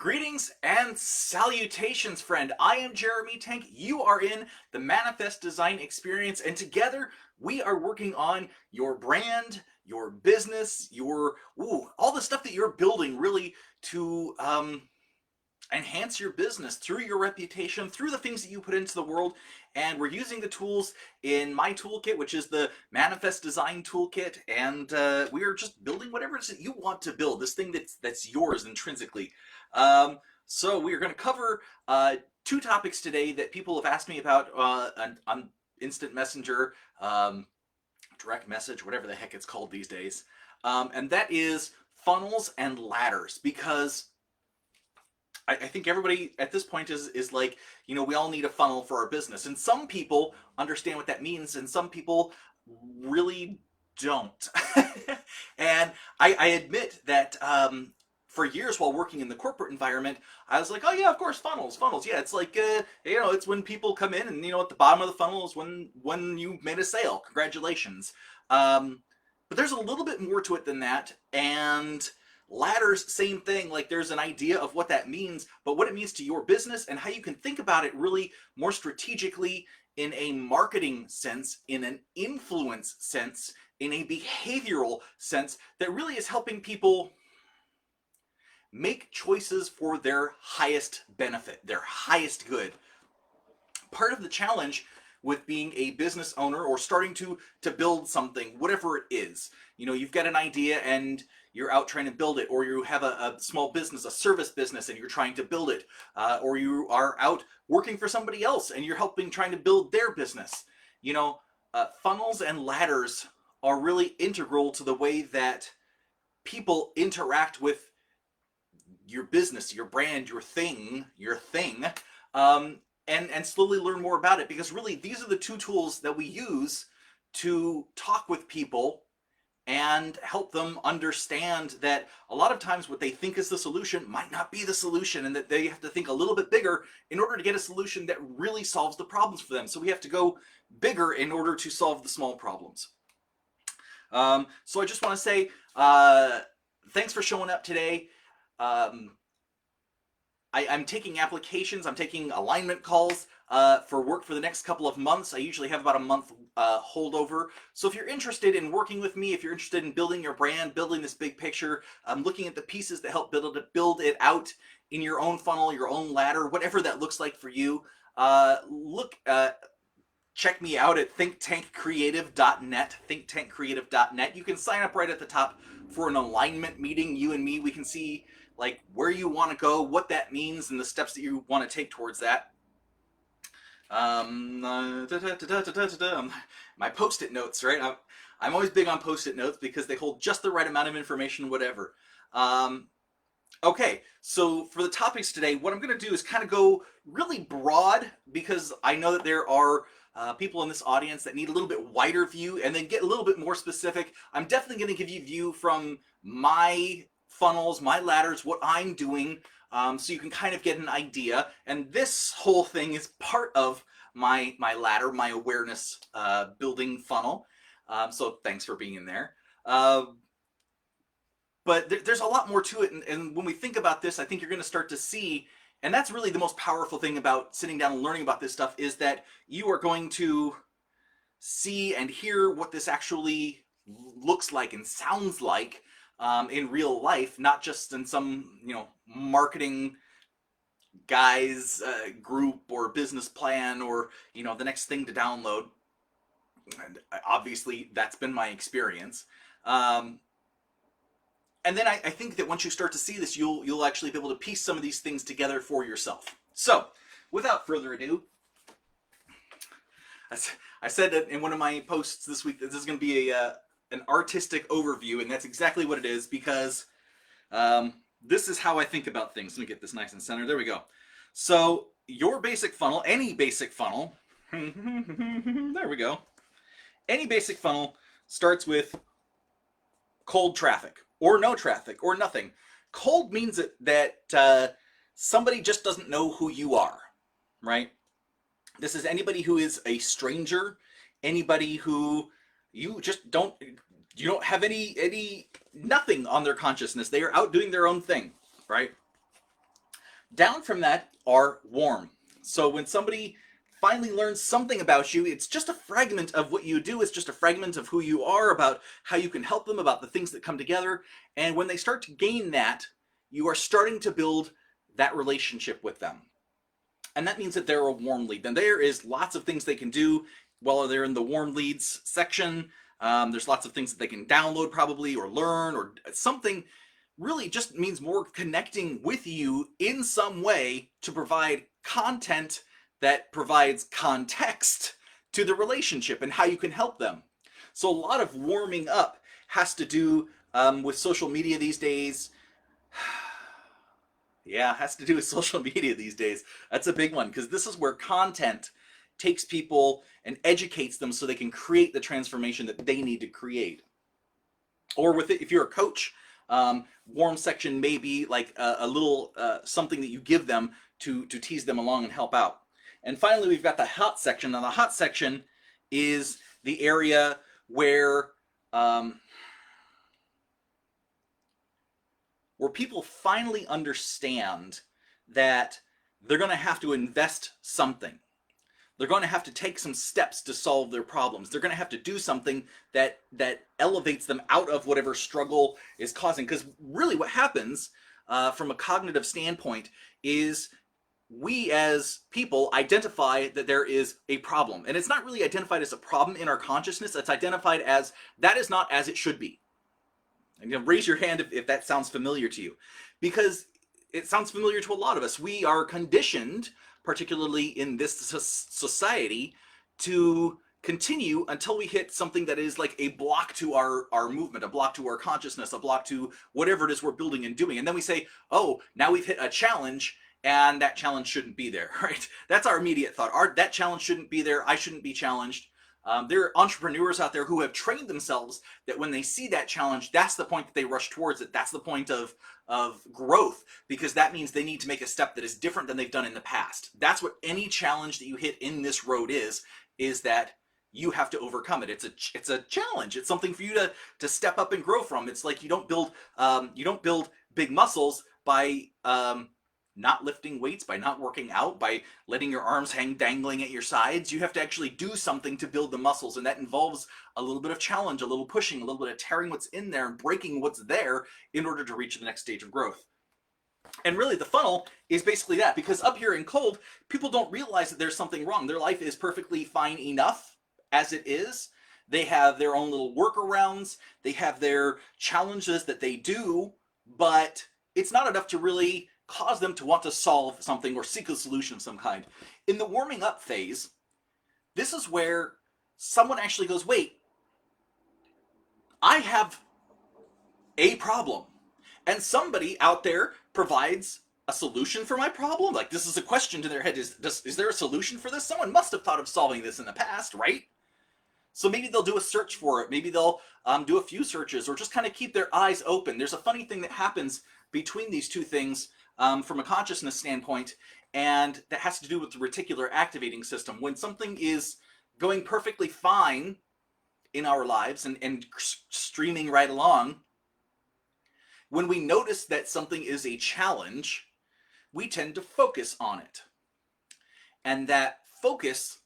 Greetings and salutations, friend. I am Jeremy Tank. You are in the Manifest Design Experience, and together we are working on your brand, your business, all the stuff that you're building really to enhance your business through your reputation, through the things that you put into the world. And we're using the tools in my toolkit, which is the Manifest Design Toolkit, and we are just building whatever it is that you want to build, this thing that's yours intrinsically. So we are going to cover two topics today that people have asked me about on Instant Messenger, direct message, whatever the heck it's called these days. And that is funnels and ladders, because I think everybody at this point is like, we all need a funnel for our business. And some people understand what that means, and some people really don't. And I admit that for years while working in the corporate environment, I was like, oh yeah, of course, funnels. Yeah, it's like, it's when people come in and, at the bottom of the funnel is when you made a sale. Congratulations. But there's a little bit more to it than that. And ladders, same thing. Like, there's an idea of what that means, but what it means to your business and how you can think about it really more strategically in a marketing sense, in an influence sense, in a behavioral sense that really is helping people make choices for their highest benefit, their highest good. Part of the challenge with being a business owner or starting to build something, whatever it is, you've got an idea and you're out trying to build it, or you have a small business, a service business, and you're trying to build it, or you are out working for somebody else and you're trying to build their business. Funnels and ladders are really integral to the way that people interact with your business, your brand, your thing, and slowly learn more about it. Because really, these are the two tools that we use to talk with people and help them understand that a lot of times what they think is the solution might not be the solution, and that they have to think a little bit bigger in order to get a solution that really solves the problems for them. So we have to go bigger in order to solve the small problems. So I just want to say thanks for showing up today. I'm taking applications, I'm taking alignment calls for work for the next couple of months. I usually have about a month holdover. So if you're interested in working with me, if you're interested in building your brand, building this big picture, looking at the pieces that help build it out in your own funnel, your own ladder, whatever that looks like for you, check me out at thinktankcreative.net, thinktankcreative.net. You can sign up right at the top for an alignment meeting. You and me, we can see like where you want to go, what that means, and the steps that you want to take towards that. My post-it notes, right? I'm always big on post-it notes because they hold just the right amount of information, whatever. Okay, so for the topics today, what I'm going to do is kind of go really broad, because I know that there are people in this audience that need a little bit wider view, and then get a little bit more specific. I'm definitely going to give you view from my funnels, my ladders, what I'm doing, so you can kind of get an idea. And this whole thing is part of my ladder, my awareness building funnel. So thanks for being in there. But there's a lot more to it, and when we think about this, I think you're going to start to see, and that's really the most powerful thing about sitting down and learning about this stuff, is that you are going to see and hear what this actually looks like and sounds like in real life, not just in some marketing guy's group or business plan, or the next thing to download. And obviously that's been my experience. And then I think that once you start to see this, you'll actually be able to piece some of these things together for yourself. So without further ado, I said that in one of my posts this week that this is going to be an artistic overview, and that's exactly what it is, because this is how I think about things. Let me get this nice and centered. There we go. So your basic funnel, any basic funnel, there we go. Any basic funnel starts with cold traffic, or no traffic, or nothing. Cold means that somebody just doesn't know who you are, right? This is anybody who is a stranger, anybody who you don't have any nothing on their consciousness. They are out doing their own thing, right? Down from that are warm. So when somebody finally learns something about you, it's just a fragment of what you do. It's just a fragment of who you are, about how you can help them, about the things that come together. And when they start to gain that, you are starting to build that relationship with them. And that means that they're a warm lead. Then there is lots of things they can do while they're in the warm leads section. There's lots of things that they can download probably or learn or something. Really just means more connecting with you in some way to provide content that provides context to the relationship and how you can help them. So a lot of warming up has to do with social media these days. Yeah, it has to do with social media these days. That's a big one because this is where content takes people and educates them so they can create the transformation that they need to create. Or with it, if you're a coach, warm section may be like a little something that you give them to tease them along and help out. And finally, we've got the hot section. Now, the hot section is the area where people finally understand that they're going to have to invest something. They're going to have to take some steps to solve their problems. They're going to have to do something that elevates them out of whatever struggle is causing. Because really what happens from a cognitive standpoint is we as people identify that there is a problem. And it's not really identified as a problem in our consciousness. It's identified as that is not as it should be. And you know, raise your hand if that sounds familiar to you. Because it sounds familiar to a lot of us. We are conditioned, particularly in this society, to continue until we hit something that is like a block to our movement, a block to our consciousness, a block to whatever it is we're building and doing. And then we say, oh, now we've hit a challenge, and that challenge shouldn't be there, right? That's our immediate thought. That challenge shouldn't be there. I shouldn't be challenged. There are entrepreneurs out there who have trained themselves that when they see that challenge, that's the point that they rush towards it. That's the point of growth, because that means they need to make a step that is different than they've done in the past. That's what any challenge that you hit in this road is that you have to overcome it. It's a challenge. It's something for you to step up and grow from. It's like you don't build big muscles by not lifting weights, by not working out, by letting your arms hang dangling at your sides. You have to actually do something to build the muscles, and that involves a little bit of challenge, a little pushing, a little bit of tearing what's in there and breaking what's there in order to reach the next stage of growth. And really the funnel is basically that, because up here in cold, people don't realize that there's something wrong. Their life is perfectly fine enough as it is. They have their own little workarounds. They have their challenges that they do, but it's not enough to really cause them to want to solve something or seek a solution of some kind. In the warming up phase, this is where someone actually goes, wait, I have a problem. And somebody out there provides a solution for my problem. Like, this is a question to their head. Is there a solution for this? Someone must have thought of solving this in the past, right? So maybe they'll do a search for it. Maybe they'll do a few searches, or just kind of keep their eyes open. There's a funny thing that happens between these two things from a consciousness standpoint, and that has to do with the reticular activating system. When something is going perfectly fine in our lives and streaming right along, when we notice that something is a challenge, we tend to focus on it. And that focus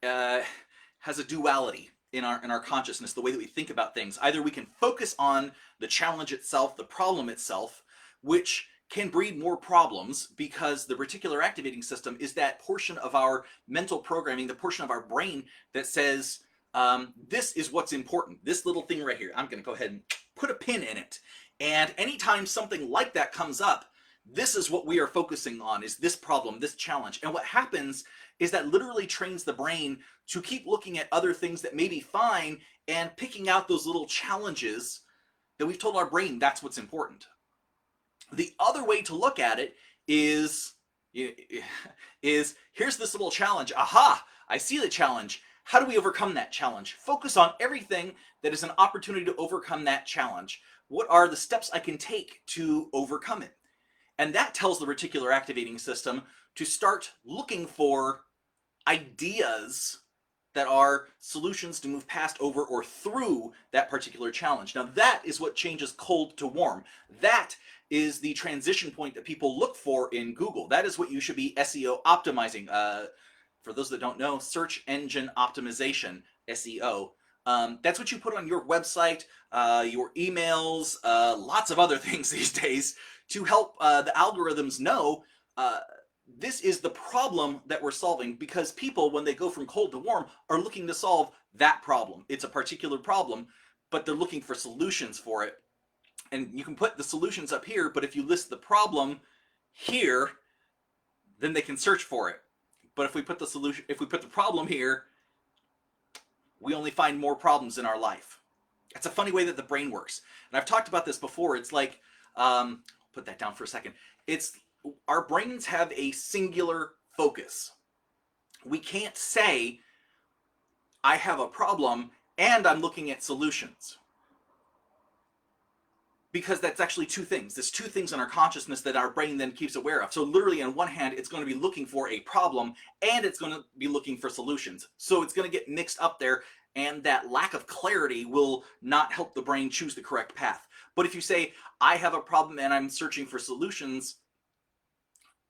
has a duality in our consciousness, the way that we think about things. Either we can focus on the challenge itself, the problem itself, which can breed more problems, because the reticular activating system is that portion of our mental programming, the portion of our brain that says, this is what's important. This little thing right here, I'm going to go ahead and put a pin in it. And anytime something like that comes up, this is what we are focusing on, is this problem, this challenge. And what happens is that literally trains the brain to keep looking at other things that may be fine and picking out those little challenges that we've told our brain that's what's important. The other way to look at it is here's this little challenge. Aha, I see the challenge. How do we overcome that challenge? Focus on everything that is an opportunity to overcome that challenge. What are the steps I can take to overcome it? And that tells the reticular activating system to start looking for ideas that are solutions to move past, over, or through that particular challenge. Now that is what changes cold to warm. That is the transition point that people look for in Google. That is what you should be SEO optimizing. For those that don't know, search engine optimization, SEO. That's what you put on your website, your emails, lots of other things these days to help the algorithms know this is the problem that we're solving, because people, when they go from cold to warm, are looking to solve that problem. It's a particular problem, but they're looking for solutions for it. And you can put the solutions up here, but if you list the problem here, then they can search for it. But if we put the problem here, we only find more problems in our life. It's a funny way that the brain works. And I've talked about this before. It's like, put that down for a second. It's our brains have a singular focus. We can't say, I have a problem and I'm looking at solutions. Because that's actually two things. There's two things in our consciousness that our brain then keeps aware of. So literally on one hand, it's going to be looking for a problem and it's going to be looking for solutions. So it's going to get mixed up there, and that lack of clarity will not help the brain choose the correct path. But if you say, I have a problem and I'm searching for solutions,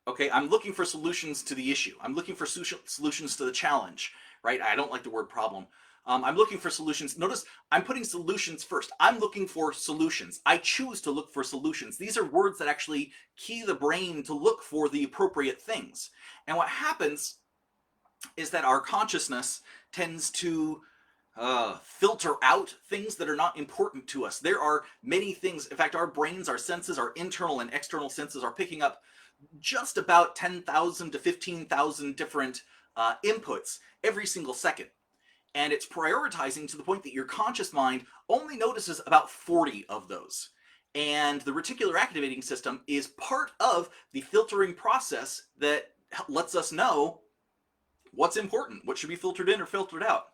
okay, I'm looking for solutions to the issue. I'm looking for solutions to the challenge, right? I don't like the word problem. I'm looking for solutions. Notice I'm putting solutions first. I'm looking for solutions. I choose to look for solutions. These are words that actually key the brain to look for the appropriate things. And what happens is that our consciousness tends to filter out things that are not important to us. There are many things. In fact, our brains, our senses, our internal and external senses are picking up just about 10,000 to 15,000 different inputs every single second. And it's prioritizing to the point that your conscious mind only notices about 40 of those. And the reticular activating system is part of the filtering process that lets us know what's important, what should be filtered in or filtered out.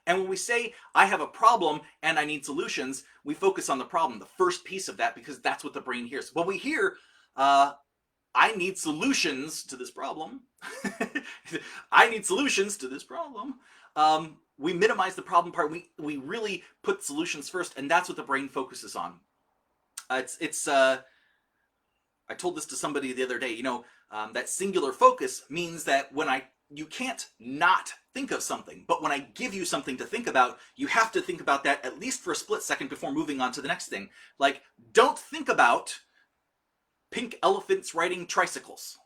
And when we say, I have a problem and I need solutions, we focus on the problem, the first piece of that, because that's what the brain hears. When we hear, I need solutions to this problem, I need solutions to this problem, we minimize the problem part. We really put solutions first, and that's what the brain focuses on. I told this to somebody the other day. That singular focus means that you can't not think of something, but when I give you something to think about, you have to think about that at least for a split second before moving on to the next thing. Like, don't think about pink elephants riding tricycles.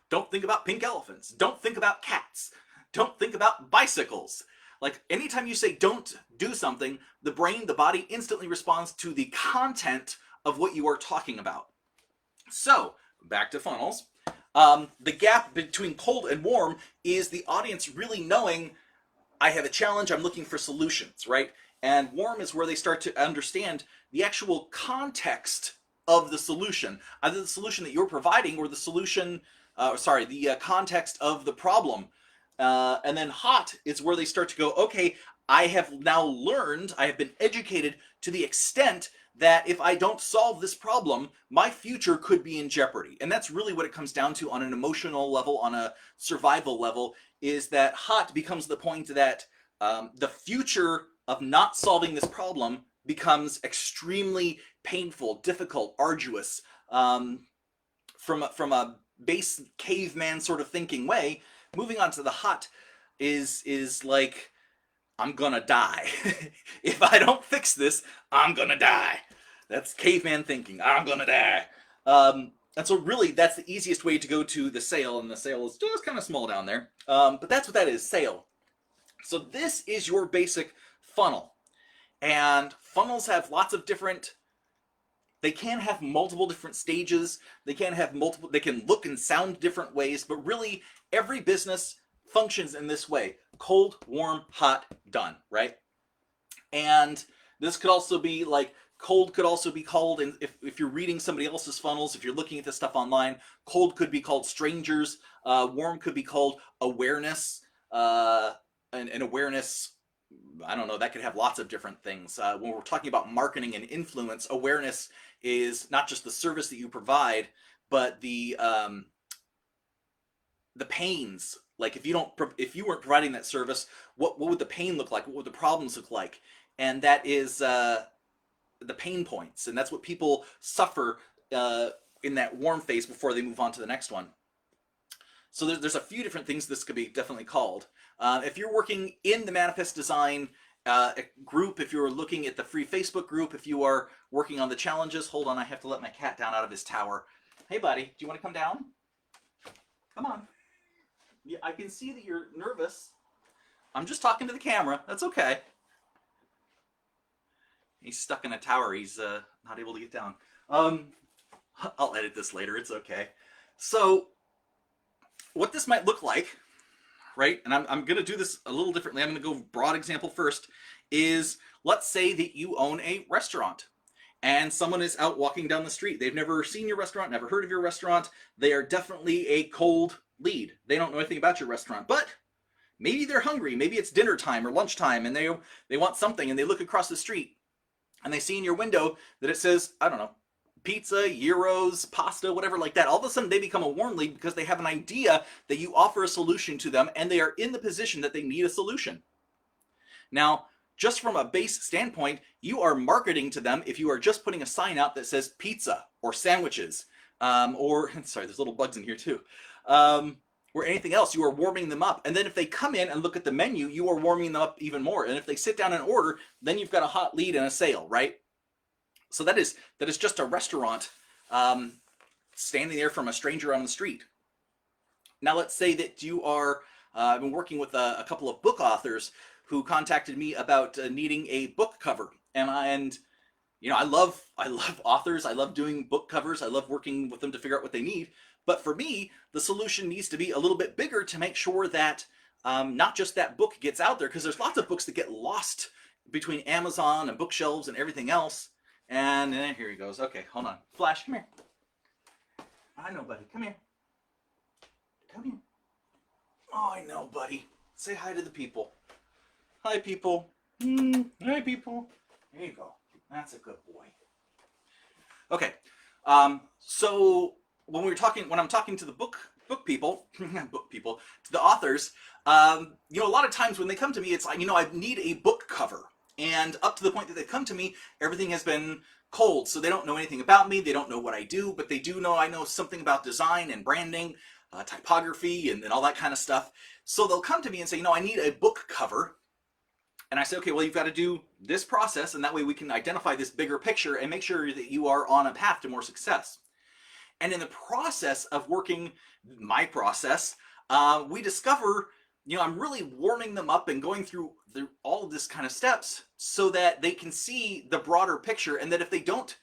Don't think about pink elephants. Don't think about cats. Don't think about bicycles. Like, anytime you say don't do something, the brain, the body instantly responds to the content of what you are talking about. So, back to funnels. The gap between cold and warm is the audience really knowing, I have a challenge, I'm looking for solutions, right? And warm is where they start to understand the actual context of the solution, either the solution that you're providing or the solution, the context of the problem. And then hot is where they start to go, okay, I have now learned, I have been educated to the extent that if I don't solve this problem, my future could be in jeopardy. And that's really what it comes down to on an emotional level, on a survival level, is that hot becomes the point that the future of not solving this problem becomes extremely painful, difficult, arduous, from a base caveman sort of thinking way. Moving on to the hot is like, I'm gonna die. If I don't fix this, I'm gonna die. That's caveman thinking. I'm gonna die. And so really, that's the easiest way to go to the sale, and the sale is just kind of small down there. But that's what that is, sale. So this is your basic funnel. And funnels have lots of different, they can have multiple different stages. They can look and sound different ways, but really every business functions in this way. Cold, warm, hot, done, right? And this could also be like, cold could also be called, and if you're reading somebody else's funnels, if you're looking at this stuff online, cold could be called strangers, warm could be called awareness, and awareness, I don't know, that could have lots of different things. When we're talking about marketing and influence, awareness is not just the service that you provide, but the pains Like if you weren't providing that service, what would the pain look like? What would the problems look like? And that is the pain points, and that's what people suffer in that warm phase before they move on to the next one. So there's a few different things this could be definitely called. If you're working in the Manifest Design group, if you're looking at the free Facebook group, if you are working on the challenges, hold on, I have to let my cat down out of his tower. Hey buddy, do you want to come down? Come on. Yeah, I can see that you're nervous. I'm just talking to the camera. That's okay. He's stuck in a tower. He's not able to get down. I'll edit this later. It's okay. So what this might look like, right, and I'm going to do this a little differently. I'm going to go broad example first, is let's say that you own a restaurant and someone is out walking down the street. They've never seen your restaurant, never heard of your restaurant. They are definitely a cold lead. They don't know anything about your restaurant, but maybe they're hungry. Maybe it's dinner time or lunchtime and they want something, and they look across the street and they see in your window that it says, I don't know, pizza, gyros, pasta, whatever like that. All of a sudden they become a warm lead because they have an idea that you offer a solution to them, and they are in the position that they need a solution. Now, just from a base standpoint, you are marketing to them if you are just putting a sign out that says pizza or sandwiches, or, sorry, there's little bugs in here too, or anything else. You are warming them up. And then if they come in and look at the menu, you are warming them up even more. And if they sit down and order, then you've got a hot lead and a sale, right? So that is just a restaurant standing there from a stranger on the street. Now let's say that you are, I've been working with a couple of book authors who contacted me about needing a book cover. And you know, I love authors. I love doing book covers. I love working with them to figure out what they need. But for me, the solution needs to be a little bit bigger to make sure that not just that book gets out there, because there's lots of books that get lost between Amazon and bookshelves and everything else. And here he goes. Okay, hold on. Flash, come here. I know, buddy. Come here. Come here. Oh, I know, buddy. Say hi to the people. Hi, people. Hi, people. There you go. That's a good boy. Okay. So when I'm talking to the book people, to the authors, you know, a lot of times when they come to me, it's like, you know, I need a book cover. And up to the point that they come to me, everything has been cold. So they don't know anything about me. They don't know what I do, but they do know I know something about design and branding, typography, and all that kind of stuff. So they'll come to me and say, you know, I need a book cover. And I say, okay, well, you've got to do this process, and that way we can identify this bigger picture and make sure that you are on a path to more success. And in the process of working my process, we discover, you know, I'm really warming them up and going through all of this kind of steps so that they can see the broader picture, and that if they don't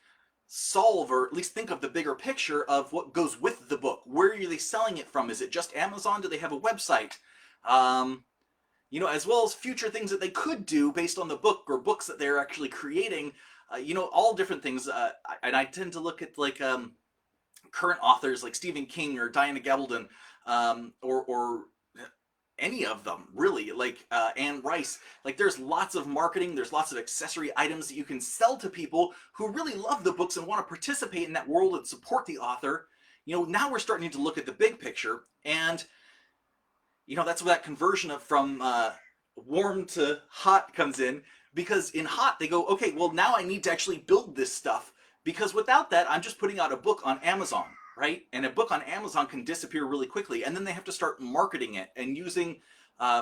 solve or at least think of the bigger picture of what goes with the book, where are they selling it from? Is it just Amazon? Do they have a website? You know, as well as future things that they could do based on the book or books that they're actually creating, you know, all different things. And I tend to look at like current authors like Stephen King or Diana Gabaldon, or any of them really, like Anne Rice. Like there's lots of marketing, there's lots of accessory items that you can sell to people who really love the books and want to participate in that world and support the author. You know, now we're starting to look at the big picture, and you know, that's where that conversion from warm to hot comes in, because in hot they go, okay, well now I need to actually build this stuff, because without that I'm just putting out a book on Amazon, right? And a book on Amazon can disappear really quickly, and then they have to start marketing it and using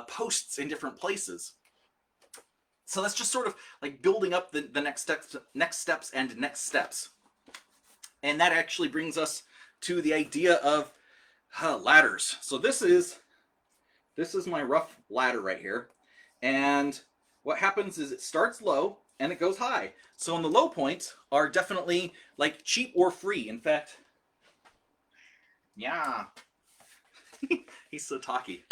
posts in different places. So that's just sort of like building up the next steps. And that actually brings us to the idea of ladders. So this is my rough ladder right here. And what happens is it starts low and it goes high. So in the low points are definitely like cheap or free. In fact, yeah, he's so talky.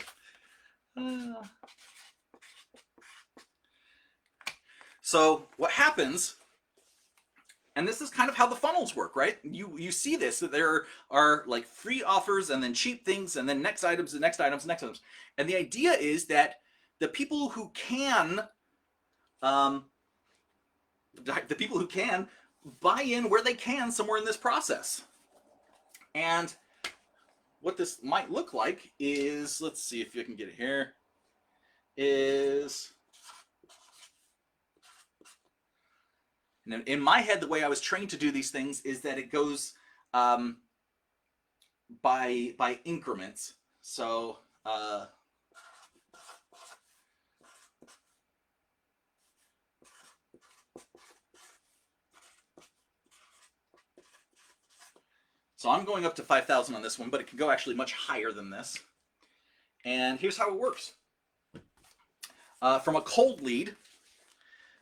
So what happens, and this is kind of how the funnels work, right? You see this, that there are like free offers and then cheap things and then next items and next items, next items. And the idea is that the people who can, buy in where they can somewhere in this process. And what this might look like is, let's see if you can get it here, is, in my head, the way I was trained to do these things is that it goes by increments. So so I'm going up to 5,000 on this one, but it can go actually much higher than this. And here's how it works. From a cold lead,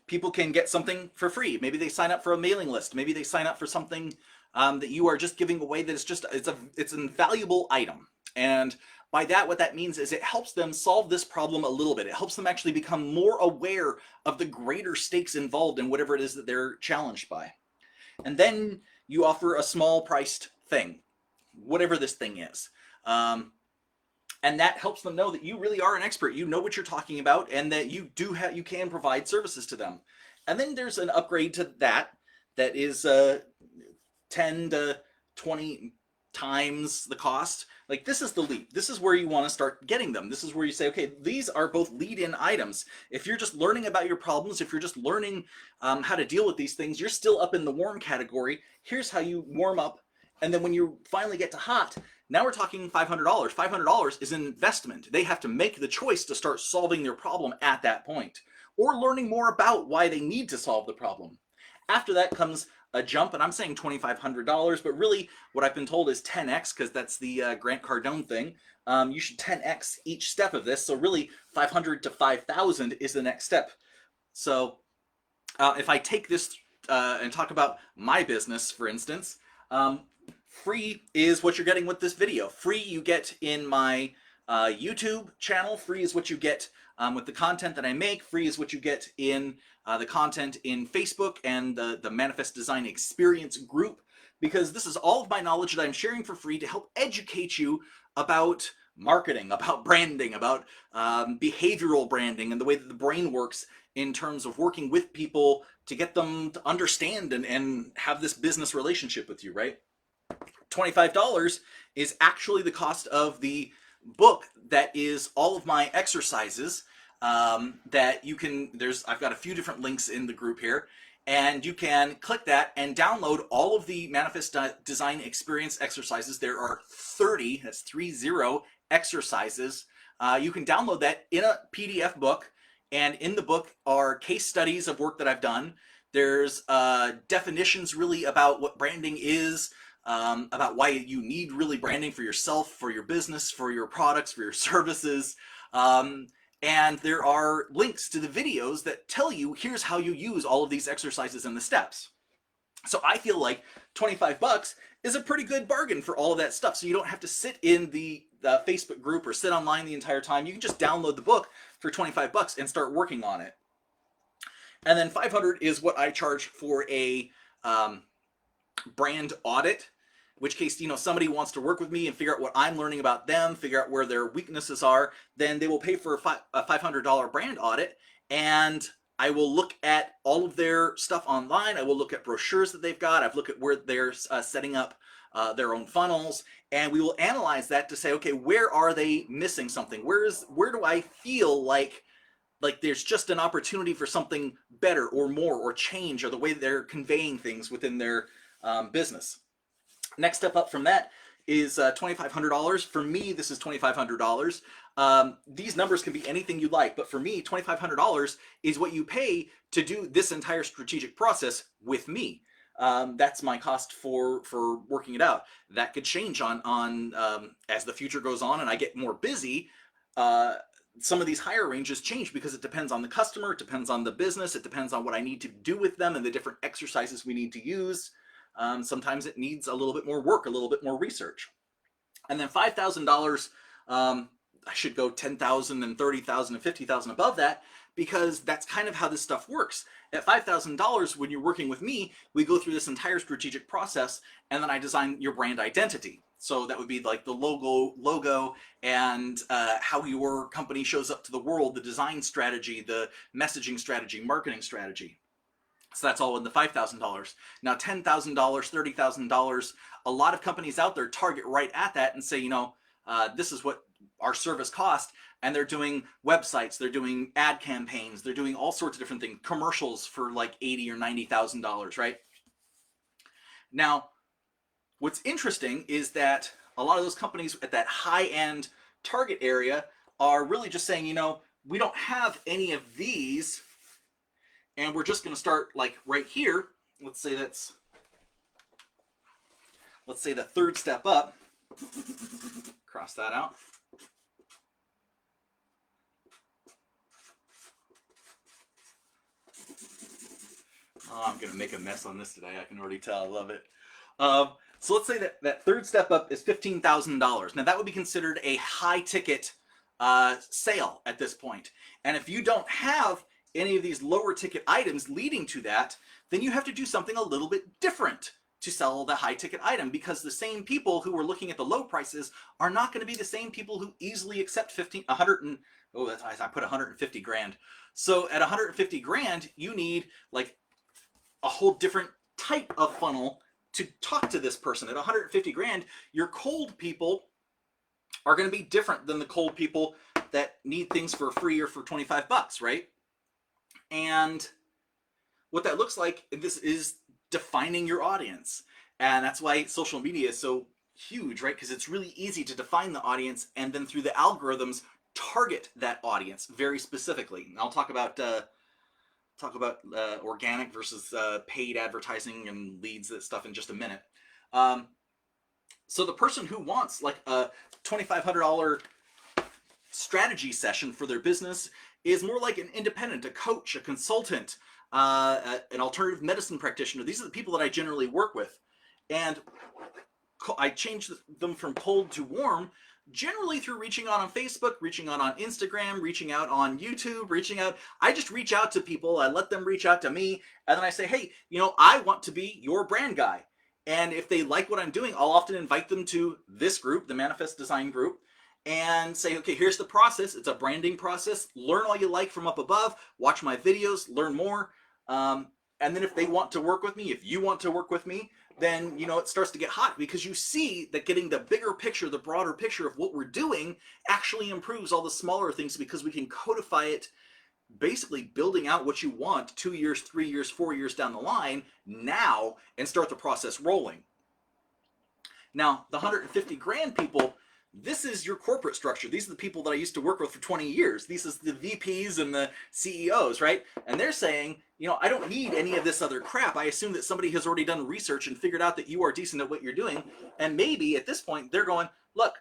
people can get something for free. Maybe they sign up for a mailing list. Maybe they sign up for something that you are just giving away that is just, it's an invaluable item. And by that, what that means is it helps them solve this problem a little bit. It helps them actually become more aware of the greater stakes involved in whatever it is that they're challenged by. And then you offer a small priced thing, whatever this thing is. And that helps them know that you really are an expert. You know what you're talking about, and that you can provide services to them. And then there's an upgrade to that is 10 to 20 times the cost. Like, this is the lead. This is where you want to start getting them. This is where you say, okay, these are both lead-in items. If you're just learning about your problems, if you're just learning how to deal with these things, you're still up in the warm category. Here's how you warm up. And then when you finally get to hot, now we're talking $500. $500 is an investment. They have to make the choice to start solving their problem at that point, or learning more about why they need to solve the problem. After that comes a jump, and I'm saying $2,500, but really what I've been told is 10x, because that's the Grant Cardone thing. You should 10x each step of this, so really 500 to 5,000 is the next step. So if I take this and talk about my business, for instance, free is what you're getting with this video. Free you get in my YouTube channel. Free is what you get with the content that I make. Free is what you get in the content in Facebook and the Manifest Design Experience group, because this is all of my knowledge that I'm sharing for free to help educate you about marketing, about branding, about behavioral branding, and the way that the brain works in terms of working with people to get them to understand and have this business relationship with you, right? $25 is actually the cost of the book that is all of my exercises that you can, I've got a few different links in the group here, and you can click that and download all of the Manifest Design Experience exercises. There are 30, that's 30 exercises. You can download that in a PDF book, and in the book are case studies of work that I've done. There's definitions really about what branding is, about why you need really branding for yourself, for your business, for your products, for your services. And there are links to the videos that tell you, here's how you use all of these exercises and the steps. So I feel like 25 bucks is a pretty good bargain for all of that stuff. So you don't have to sit in the Facebook group or sit online the entire time. You can just download the book for 25 bucks and start working on it. And then 500 is what I charge for a brand audit, in which case, somebody wants to work with me and figure out what I'm learning about them, figure out where their weaknesses are, then they will pay for a $500 brand audit, and I will look at all of their stuff online. I will look at brochures that they've got. I've looked at where they're setting up their own funnels, and we will analyze that to say, okay, where are they missing something? Where do I feel like there's just an opportunity for something better or more or change, or the way they're conveying things within their business. Next step up from that is $2,500. For me, this is $2,500. These numbers can be anything you like, but for me, $2,500 is what you pay to do this entire strategic process with me. That's my cost for working it out. That could change on as the future goes on and I get more busy. Some of these higher ranges change because it depends on the customer, it depends on the business, it depends on what I need to do with them and the different exercises we need to use. Sometimes it needs a little bit more work, a little bit more research. And then $5,000, I should go 10,000 and 30,000 and 50,000 above that, because that's kind of how this stuff works. At $5,000, when you're working with me, we go through this entire strategic process, and then I design your brand identity. So that would be like the logo and how your company shows up to the world, the design strategy, the messaging strategy, marketing strategy. So that's all in the $5,000. Now $10,000, $30,000, a lot of companies out there target right at that and say, you know, this is what our service cost, and they're doing websites, they're doing ad campaigns, they're doing all sorts of different things, commercials for like $80,000 or $90,000, right? Now, what's interesting is that a lot of those companies at that high-end target area are really just saying, you know, we don't have any of these, and we're just going to start like right here. Let's say the third step up. Cross that out. Oh, I'm going to make a mess on this today. I can already tell. I love it. So let's say that third step up is $15,000. Now that would be considered a high ticket sale at this point. And if you don't have any of these lower ticket items leading to that, then you have to do something a little bit different to sell the high ticket item, because the same people who are looking at the low prices are not going to be the same people who easily accept I put 150 grand. So at 150 grand, you need like a whole different type of funnel to talk to this person. At 150 grand, your cold people are going to be different than the cold people that need things for free or for 25 bucks, right? And what that looks like, this is defining your audience. And that's why social media is so huge, right? Because it's really easy to define the audience and then through the algorithms target that audience very specifically. And I'll talk about organic versus paid advertising and leads, that stuff in just a minute. So the person who wants like a $2,500 strategy session for their business is more like an independent, a coach, a consultant, an alternative medicine practitioner. These are the people that I generally work with. And I change them from cold to warm, generally through reaching out on Facebook, reaching out on Instagram, reaching out on YouTube, I just reach out to people, I let them reach out to me, and then I say, hey, you know, I want to be your brand guy. And if they like what I'm doing, I'll often invite them to this group, the Manifest Design group, and say, okay, here's the process. It's a branding process. Learn all you like from up above, watch my videos, learn more. And then if they want to work with me, if you want to work with me, then, you know, it starts to get hot, because you see that getting the bigger picture, the broader picture of what we're doing actually improves all the smaller things, because we can codify it, basically building out what you want 2 years, 3 years, 4 years down the line now, and start the process rolling. Now, the 150 grand people, this is your corporate structure. These are the people that I used to work with for 20 years. These are the VPs and the CEOs, right? And they're saying, you know, I don't need any of this other crap. I assume that somebody has already done research and figured out that you are decent at what you're doing. And maybe at this point they're going, look,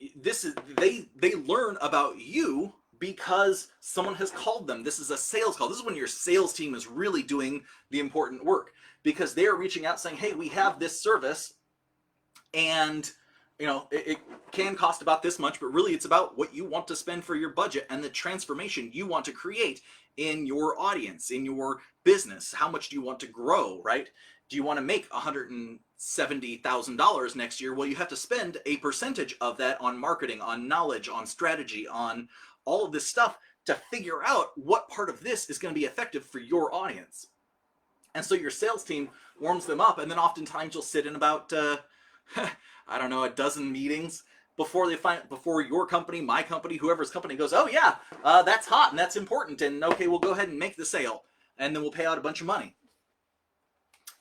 they learn about you because someone has called them. This is a sales call. This is when your sales team is really doing the important work, because they are reaching out saying, hey, we have this service, and you know, it can cost about this much, but really it's about what you want to spend for your budget and the transformation you want to create in your audience, in your business. How much do you want to grow, right? Do you want to make $170,000 next year? Well, you have to spend a percentage of that on marketing, on knowledge, on strategy, on all of this stuff to figure out what part of this is going to be effective for your audience. And so your sales team warms them up, and then oftentimes you'll sit in about I don't know, a dozen meetings before your company, my company, whoever's company goes, oh yeah, that's hot and that's important, and okay, we'll go ahead and make the sale, and then we'll pay out a bunch of money.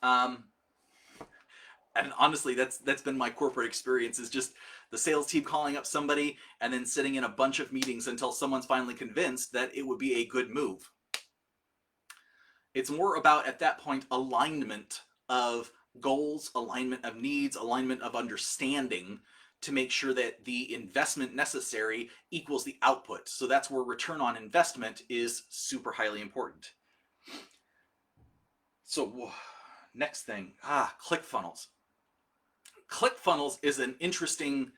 And honestly, that's been my corporate experience, is just the sales team calling up somebody and then sitting in a bunch of meetings until someone's finally convinced that it would be a good move. It's more about, at that point, alignment of goals, alignment of needs, alignment of understanding, to make sure that the investment necessary equals the output. So that's where return on investment is super highly important. So next thing, ClickFunnels. ClickFunnels is an interesting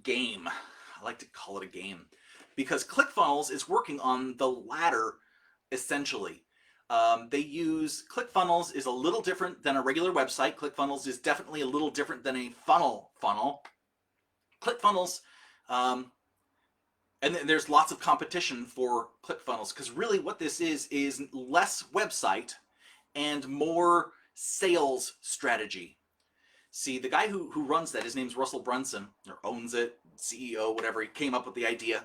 game. I like to call it a game, because ClickFunnels is working on the ladder, essentially. ClickFunnels is a little different than a regular website. ClickFunnels is definitely a little different than a funnel. ClickFunnels, And there's lots of competition for ClickFunnels, because really what this is less website and more sales strategy. See, the guy who runs that, his name's Russell Brunson, or owns it, CEO, whatever, he came up with the idea.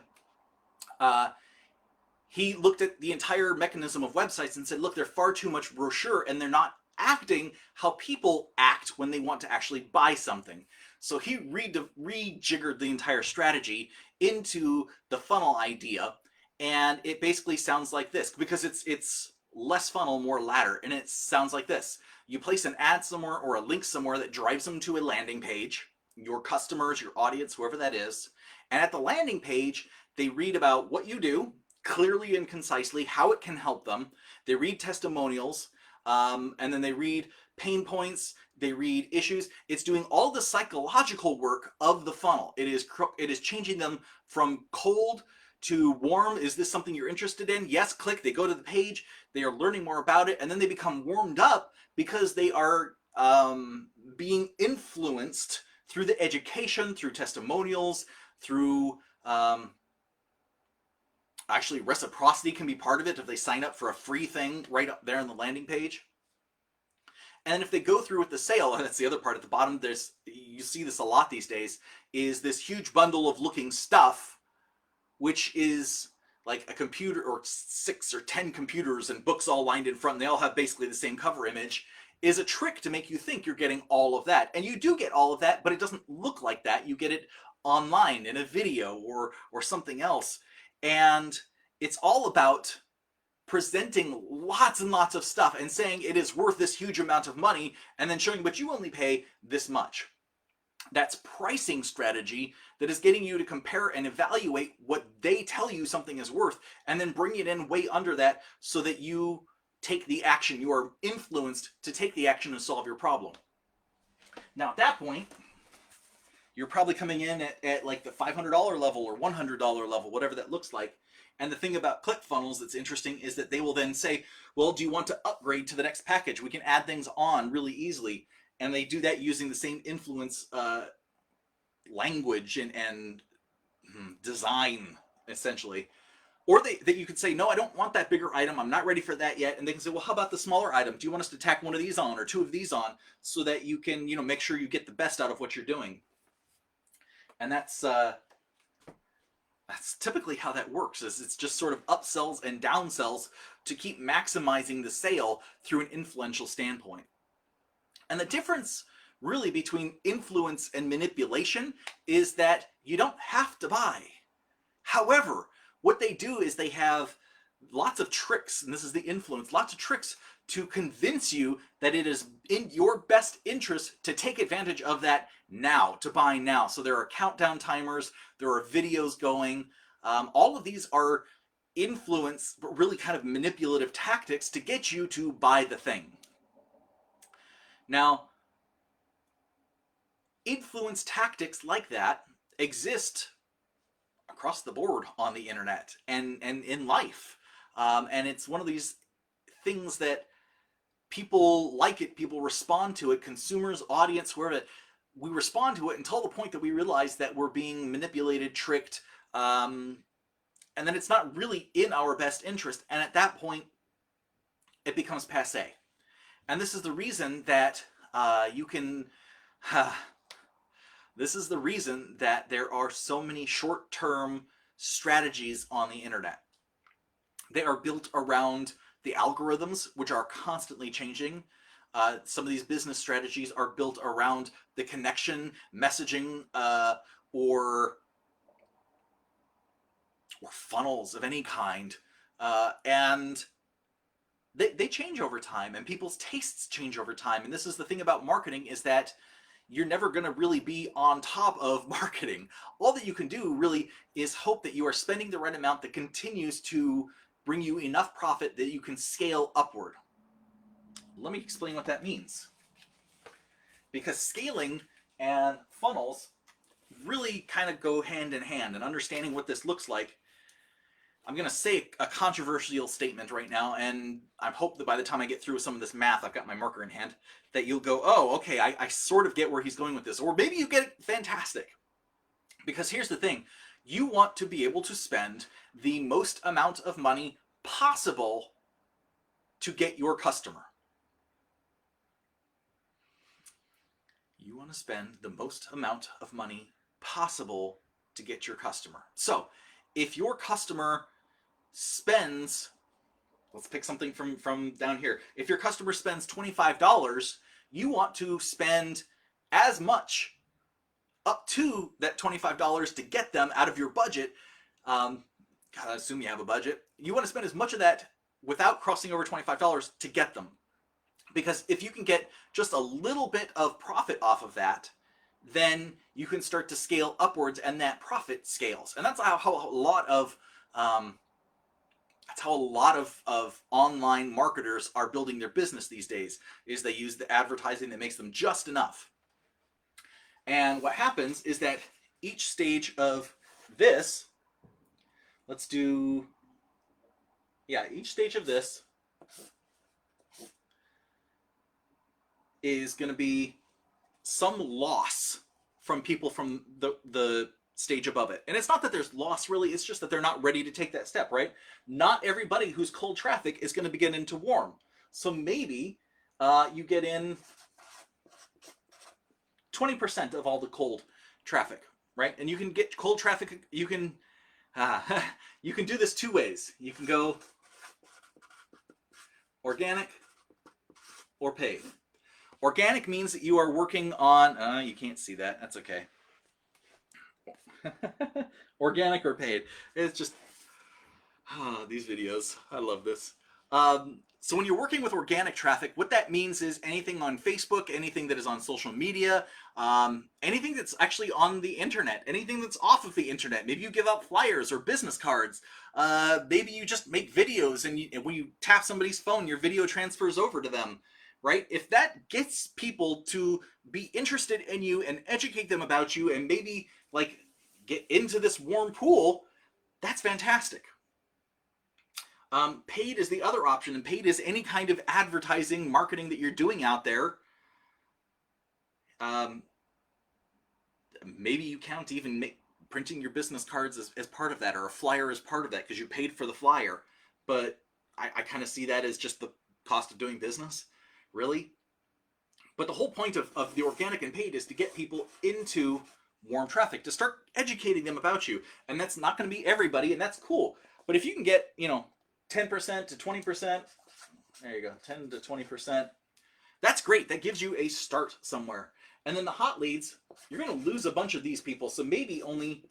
He looked at the entire mechanism of websites and said, look, they're far too much brochure, and they're not acting how people act when they want to actually buy something. So he rejiggered the entire strategy into the funnel idea, and it basically sounds like this, because it's less funnel, more ladder, and it sounds like this. You place an ad somewhere or a link somewhere that drives them to a landing page, your customers, your audience, whoever that is, and at the landing page, they read about what you do, clearly and concisely, how it can help them. They read testimonials, and then they read pain points, they read issues. It's doing all the psychological work of the funnel. It is changing them from cold to warm. Is this something you're interested in? Yes, click. They go to the page, they are learning more about it, and then they become warmed up because they are being influenced through the education, through testimonials, through actually reciprocity can be part of it if they sign up for a free thing right up there on the landing page. And if they go through with the sale, and that's the other part at the bottom, you see this a lot these days, is this huge bundle of looking stuff, which is like a computer or 6 or 10 computers and books all lined in front, and they all have basically the same cover image, is a trick to make you think you're getting all of that. And you do get all of that, but it doesn't look like that. You get it online in a video or something else. And it's all about presenting lots and lots of stuff and saying it is worth this huge amount of money, and then showing, but you only pay this much. That's pricing strategy that is getting you to compare and evaluate what they tell you something is worth, and then bring it in way under that so that you take the action. You are influenced to take the action and solve your problem. Now at that point, you're probably coming in at like the $500 level or $100 level, whatever that looks like. And the thing about ClickFunnels that's interesting is that they will then say, well, do you want to upgrade to the next package? We can add things on really easily. And they do that using the same influence language and design, essentially. Or that you could say, no, I don't want that bigger item. I'm not ready for that yet. And they can say, well, how about the smaller item? Do you want us to tack one of these on or 2 of these on so that you can, make sure you get the best out of what you're doing? And that's typically how that works. Is it's just sort of upsells and downsells to keep maximizing the sale through an influential standpoint. And the difference really between influence and manipulation is that you don't have to buy. However, what they do is they have lots of tricks, and this is the influence, lots of tricks to convince you that it is in your best interest to take advantage of that now, to buy now. So there are countdown timers, there are videos going. All of these are influence, but really kind of manipulative tactics to get you to buy the thing. Now, influence tactics like that exist across the board on the internet and in life. And it's one of these things that people like it, people respond to it, consumers, audience, whoever, we respond to it until the point that we realize that we're being manipulated, tricked, and then it's not really in our best interest. And at that point, it becomes passé. And this is the reason that this is the reason that there are so many short-term strategies on the internet. They are built around the algorithms, which are constantly changing. Some of these business strategies are built around the connection, messaging, or funnels of any kind. And they change over time, and people's tastes change over time. And this is the thing about marketing, is that you're never going to really be on top of marketing. All that you can do really is hope that you are spending the right amount that continues to bring you enough profit that you can scale upward. Let me explain what that means. Because scaling and funnels really kind of go hand in hand, and understanding what this looks like. I'm going to say a controversial statement right now, and I hope that by the time I get through some of this math, I've got my marker in hand, that you'll go, oh, okay, I sort of get where he's going with this. Or maybe you get it fantastic. Because here's the thing. You want to be able to spend the most amount of money possible to get your customer. You want to spend the most amount of money possible to get your customer. So if your customer spends, let's pick something from down here. If your customer spends $25, you want to spend as much up to that $25 to get them out of your budget. I assume you have a budget. You want to spend as much of that without crossing over $25 to get them. Because if you can get just a little bit of profit off of that, then you can start to scale upwards, and that profit scales. And that's how a lot of online marketers are building their business these days, is they use the advertising that makes them just enough. And what happens is that each stage of this, each stage of this is going to be some loss from people from the stage above it. And it's not that there's loss really, it's just that they're not ready to take that step, right? Not everybody who's cold traffic is going to get into warm. So maybe you get in 20% of all the cold traffic, right? And you can get cold traffic, you can do this two ways. You can go organic or paid. Organic means that you are working on, you can't see that, that's okay. Organic or paid. It's just, these videos, I love this. So when you're working with organic traffic, what that means is anything on Facebook, anything that is on social media, anything that's actually on the internet, anything that's off of the internet. Maybe you give out flyers or business cards. Maybe you just make videos, and when you tap somebody's phone, your video transfers over to them, right? If that gets people to be interested in you and educate them about you and maybe like get into this warm pool, that's fantastic. Paid is the other option, and paid is any kind of advertising, marketing that you're doing out there. Maybe you can't even make printing your business cards as part of that, or a flyer as part of that, because you paid for the flyer. But I kind of see that as just the cost of doing business, really. But the whole point of the organic and paid is to get people into warm traffic, to start educating them about you. And that's not going to be everybody, and that's cool. But if you can get, 10% to 20%, there you go, 10 to 20%, that's great. That gives you a start somewhere. And then the hot leads, you're going to lose a bunch of these people, so maybe only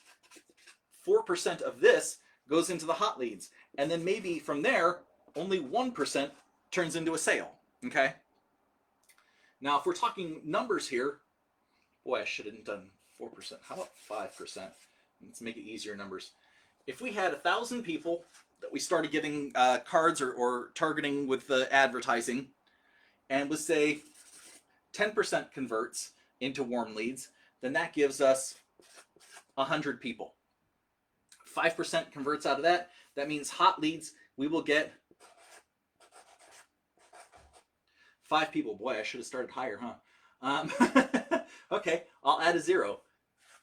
4% of this goes into the hot leads. And then maybe from there, only 1% turns into a sale, okay? Now, if we're talking numbers here, boy, I should have done 4%. How about 5%? Let's make it easier numbers. If we had 1,000 people that we started giving cards or targeting with the advertising, and was say 10% converts into warm leads, then that gives us 100 people. 5% converts out of that. That means hot leads, we will get 5 people. Boy, I should have started higher, huh? Okay, I'll add a 0.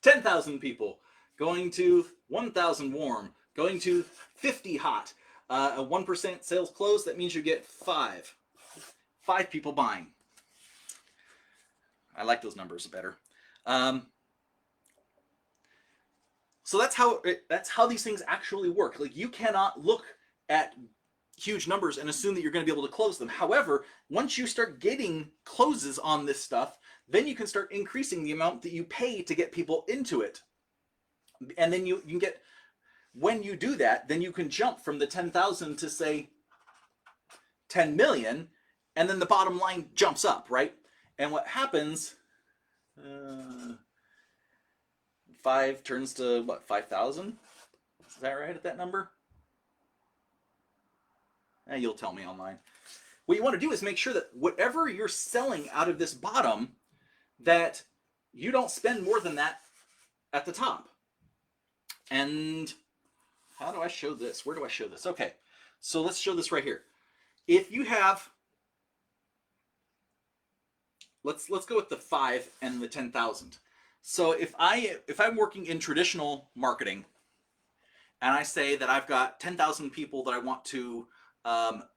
10,000 people going to 1,000 warm, going to 50 hot. A 1% sales close, that means you get 5 people buying. I like those numbers better. So that's how these things actually work. Like, you cannot look at huge numbers and assume that you're going to be able to close them. However, once you start getting closes on this stuff, then you can start increasing the amount that you pay to get people into it. And then you can get, when you do that, then you can jump from the 10,000 to say 10 million, and then the bottom line jumps up, right? And what happens, 5 turns to what, 5,000? Is that right at that number? You'll tell me online. What you want to do is make sure that whatever you're selling out of this bottom, that you don't spend more than that at the top. And how do I show this? Where do I show this? Okay, so let's show this right here. If you have, let's go with the 5 and the 10,000. So if I'm working in traditional marketing, and I say that I've got 10,000 people that I want to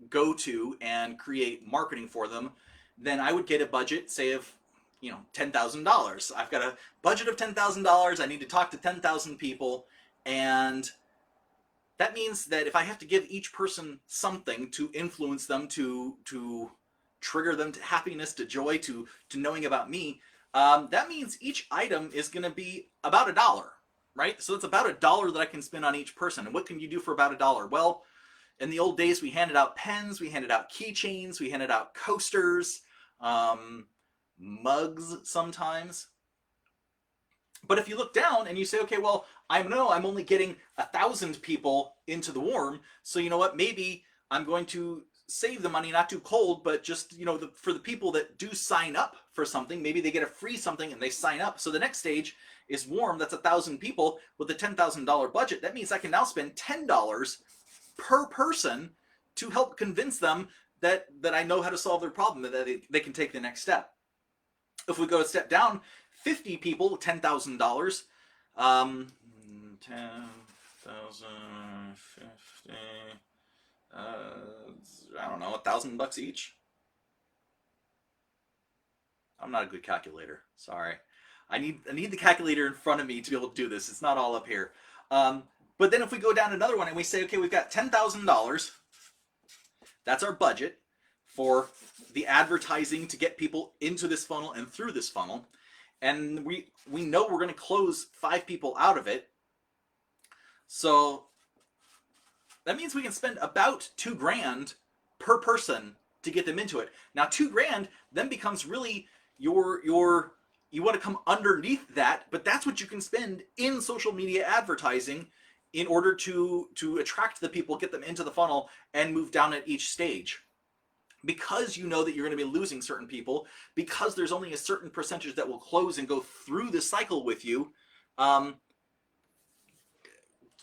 go to and create marketing for them, then I would get a budget, say of $10,000. I've got a budget of $10,000. I need to talk to 10,000 people, and that means that if I have to give each person something to influence them, to trigger them to happiness, to joy, to knowing about me, that means each item is going to be about $1, right? So it's about $1 that I can spend on each person. And what can you do for about $1? Well, in the old days, we handed out pens, we handed out keychains, we handed out coasters, um, mugs sometimes. But if you look down and you say, okay, well, I know I'm only getting 1,000 people into the warm, so you know what? Maybe I'm going to save the money, not too cold, but just for the people that do sign up for something, maybe they get a free something and they sign up. So the next stage is warm. That's 1,000 people with a $10,000 budget. That means I can now spend $10 per person to help convince them that I know how to solve their problem, and that they can take the next step. If we go a step down, 50 people, $10,000. 10,050. I don't know, $1,000 each. I'm not a good calculator. Sorry. I need the calculator in front of me to be able to do this. It's not all up here. But then if we go down another one and we say, okay, we've got $10,000. That's our budget for the advertising to get people into this funnel and through this funnel. And we know we're going to close 5 people out of it. So that means we can spend about $2,000 per person to get them into it. Now $2,000 then becomes really your you want to come underneath that, but that's what you can spend in social media advertising in order to attract the people, get them into the funnel, and move down at each stage. Because you know that you're going to be losing certain people, because there's only a certain percentage that will close and go through the cycle with you,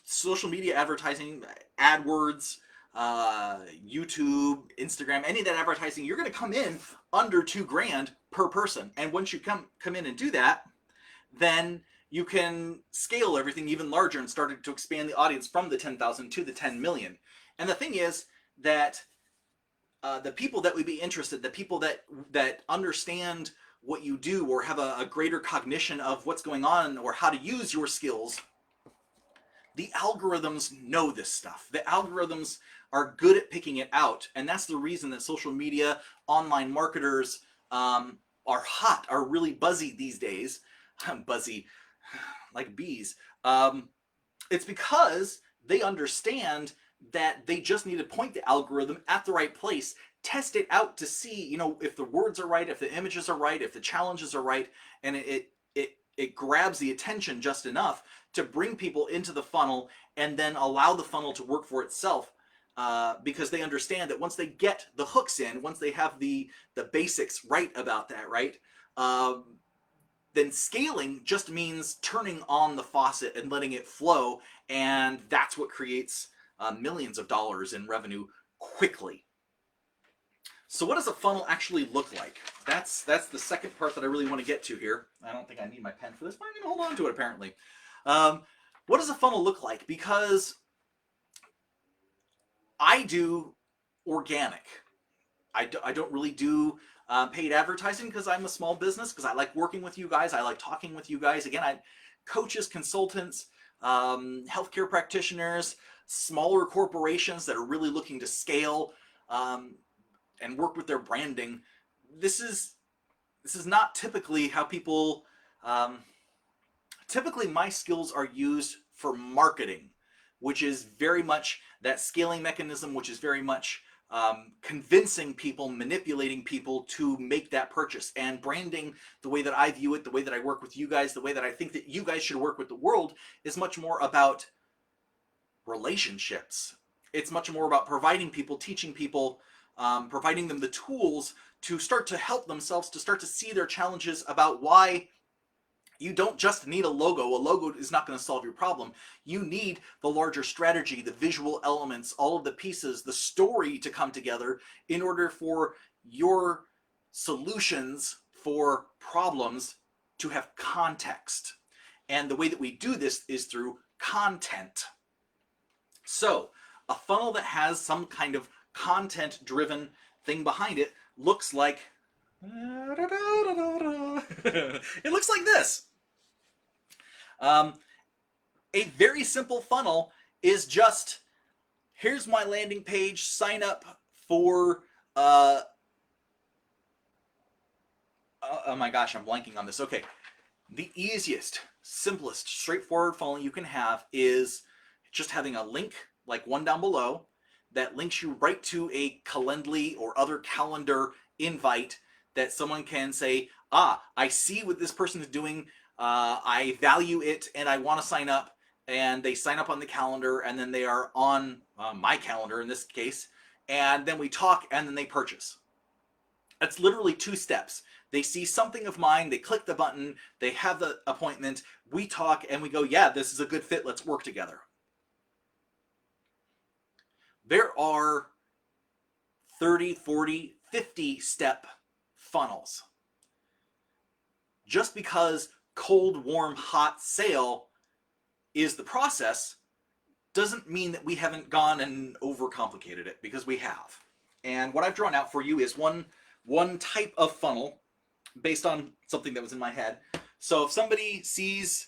social media advertising, AdWords, YouTube, Instagram, any of that advertising, you're going to come in under $2,000 per person. And once you come in and do that, then you can scale everything even larger and start to expand the audience from the 10,000 to the 10 million. And the thing is that the people that would be interested, the people that understand what you do or have a greater cognition of what's going on or how to use your skills, the algorithms know this stuff. The algorithms are good at picking it out, and that's the reason that social media, online marketers are hot, are really buzzy these days. Buzzy, like bees. It's because they understand that they just need to point the algorithm at the right place, test it out to see, if the words are right, if the images are right, if the challenges are right, and it grabs the attention just enough to bring people into the funnel and then allow the funnel to work for itself, because they understand that once they get the hooks in, once they have the basics right about that, right, then scaling just means turning on the faucet and letting it flow, and that's what creates millions of dollars in revenue quickly. So what does a funnel actually look like? That's the second part that I really want to get to here. I don't think I need my pen for this, but I'm going to hold on to it apparently. What does a funnel look like? Because I do organic. I don't really do paid advertising because I'm a small business, because I like working with you guys. I like talking with you guys. Again, coaches, consultants, healthcare practitioners, smaller corporations that are really looking to scale and work with their branding. This is not typically how people. Typically, my skills are used for marketing, which is very much that scaling mechanism, which is very much convincing people, manipulating people to make that purchase. And branding, the way that I view it, the way that I work with you guys, the way that I think that you guys should work with the world, is much more about relationships. It's much more about providing people, teaching people, providing them the tools to start to help themselves, to start to see their challenges, about why you don't just need a logo. A logo is not going to solve your problem. You need the larger strategy, the visual elements, all of the pieces, the story to come together in order for your solutions for problems to have context. And the way that we do this is through content. So a funnel that has some kind of content driven thing behind it looks like it looks like this. A very simple funnel is just, here's my landing page, sign up for oh my gosh, I'm blanking on this. Okay, the easiest, simplest, straightforward funnel you can have is just having a link, like one down below, that links you right to a Calendly or other calendar invite that someone can say, I see what this person is doing, I value it, and I want to sign up. And they sign up on the calendar, and then they are on my calendar in this case, and then we talk, and then they purchase. That's literally 2 steps. They see something of mine, they click the button, they have the appointment, we talk, and we go, yeah, this is a good fit, let's work together. There are 30, 40, 50 step funnels. Just because cold, warm, hot sale is the process doesn't mean that we haven't gone and overcomplicated it, because we have. And what I've drawn out for you is one type of funnel based on something that was in my head. So if somebody sees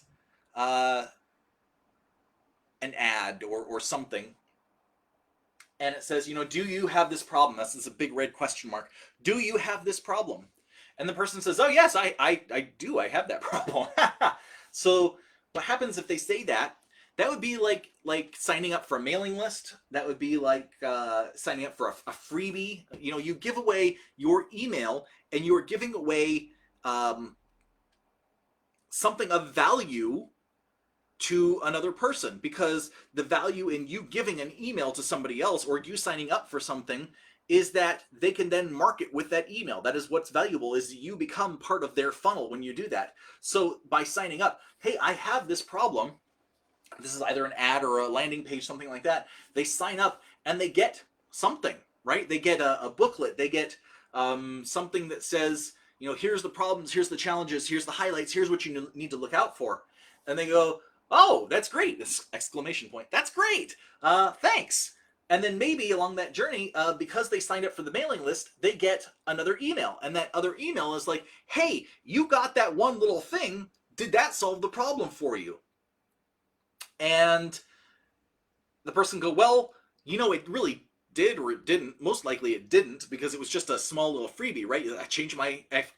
an ad or something, and it says, do you have this problem? That's a big red question mark. Do you have this problem? And the person says, oh yes, I do. I have that problem. So what happens if they say that? That would be like signing up for a mailing list. That would be like signing up for a freebie. You give away your email, and you're giving away something of value to another person, because the value in you giving an email to somebody else or you signing up for something is that they can then market with that email. That is what's valuable, is you become part of their funnel when you do that. So by signing up, hey, I have this problem. This is either an ad or a landing page, something like that. They sign up and they get something, right? They get a booklet. They get something that says, here's the problems, here's the challenges, here's the highlights, here's what you need to look out for. And they go, oh, that's great! This exclamation point. That's great. Thanks. And then maybe along that journey, because they signed up for the mailing list, they get another email. And that other email is like, hey, you got that one little thing. Did that solve the problem for you? And the person go, well, it really did, or it didn't. Most likely it didn't, because it was just a small little freebie, right?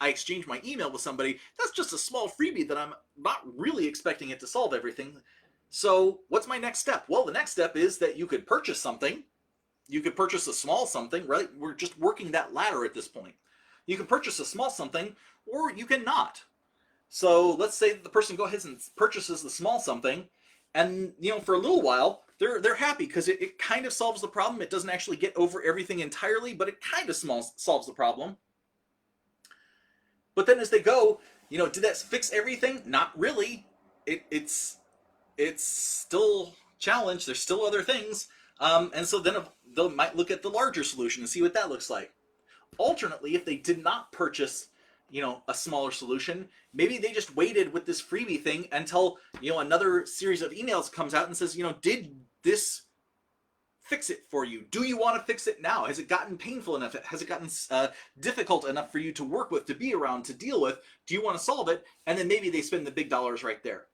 I exchanged my email with somebody. That's just a small freebie that I'm not really expecting it to solve everything. So what's my next step? Well, the next step is that you could purchase something. You could purchase a small something, right? We're just working that ladder at this point. You can purchase a small something, or you can not. So let's say that the person goes ahead and purchases the small something, and for a little while they're happy, because it kind of solves the problem. It doesn't actually get over everything entirely, but it kind of solves the problem. But then as they go, did that fix everything? Not really. It's still challenged. There's still other things, and so then they might look at the larger solution and see what that looks like. Alternately, if they did not purchase a smaller solution, maybe they just waited with this freebie thing until another series of emails comes out and says, did this fix it for you? Do you want to fix it now? Has it gotten painful enough? Has it gotten difficult enough for you to work with, to be around, to deal with? Do you want to solve it? And then maybe they spend the big dollars right there.